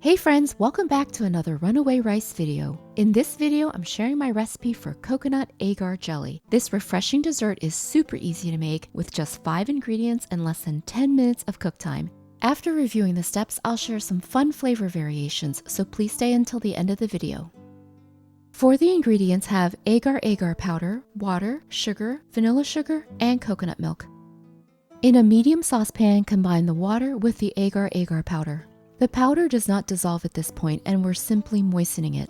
Hey friends, welcome back to another Runaway Rice video. In this video, I'm sharing my recipe for coconut agar jelly. This refreshing dessert is super easy to make with just 5 ingredients and less than 10 minutes of cook time. After reviewing the steps, I'll share some fun flavor variations, so please stay until the end of the video. For the ingredients have agar powder, water, sugar, vanilla sugar, and coconut milk. In a medium saucepan, combine the water with the agar powder. The powder does not dissolve at this point and we're simply moistening it.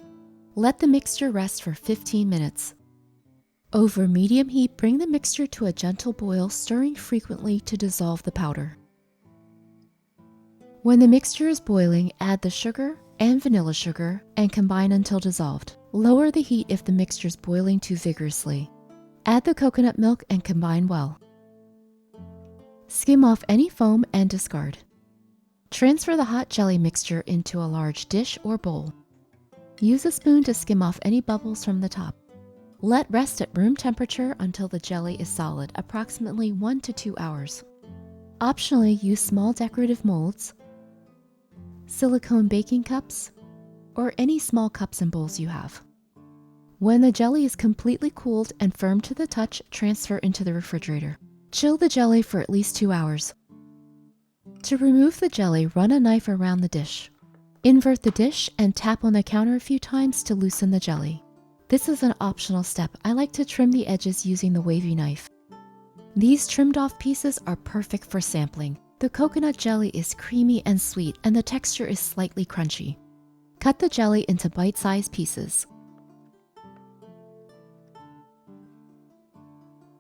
Let the mixture rest for 15 minutes. Over medium heat, bring the mixture to a gentle boil, stirring frequently to dissolve the powder. When the mixture is boiling, add the sugar and vanilla sugar and combine until dissolved. Lower the heat if the mixture is boiling too vigorously. Add the coconut milk and combine well. Skim off any foam and discard. Transfer the hot jelly mixture into a large dish or bowl. Use a spoon to skim off any bubbles from the top. Let rest at room temperature until the jelly is solid, approximately 1 to 2 hours. Optionally, use small decorative molds, silicone baking cups, or any small cups and bowls you have. When the jelly is completely cooled and firm to the touch, transfer into the refrigerator. Chill the jelly for at least 2 hours. To remove the jelly, run a knife around the dish. Invert the dish and tap on the counter a few times to loosen the jelly. This is an optional step. I like to trim the edges using the wavy knife. These trimmed off pieces are perfect for sampling. The coconut jelly is creamy and sweet, and the texture is slightly crunchy. Cut the jelly into bite-sized pieces.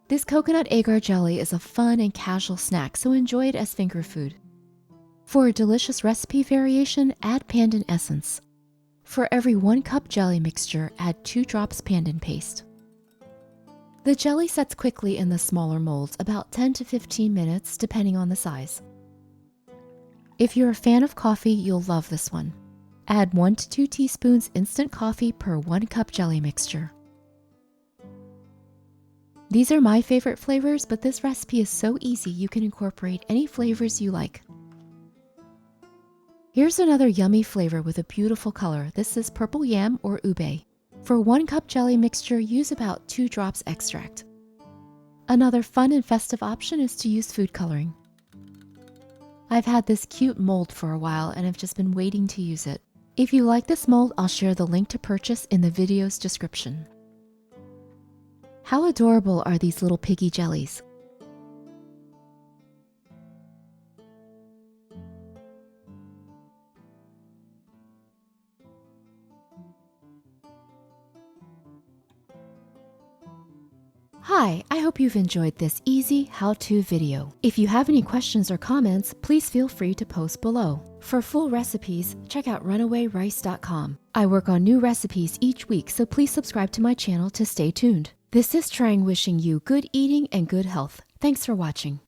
This coconut agar jelly is a fun and casual snack, so enjoy it as finger food. For a delicious recipe variation, add pandan essence. For every 1 cup jelly mixture, add 2 drops pandan paste. The jelly sets quickly in the smaller molds, about 10 to 15 minutes, depending on the size. If you're a fan of coffee, you'll love this one. Add 1 to 2 teaspoons instant coffee per 1 cup jelly mixture. These are my favorite flavors, but this recipe is so easy you can incorporate any flavors you like. Here's another yummy flavor with a beautiful color. This is purple yam or ube. For 1 cup jelly mixture, use about 2 drops extract. Another fun and festive option is to use food coloring. I've had this cute mold for a while and have just been waiting to use it. If you like this mold, I'll share the link to purchase in the video's description. How adorable are these little piggy jellies? Hi, I hope you've enjoyed this easy how-to video. If you have any questions or comments, please feel free to post below. For full recipes, check out RunAwayRice.com. I work on new recipes each week, so please subscribe to my channel to stay tuned. This is Trang wishing you good eating and good health. Thanks for watching.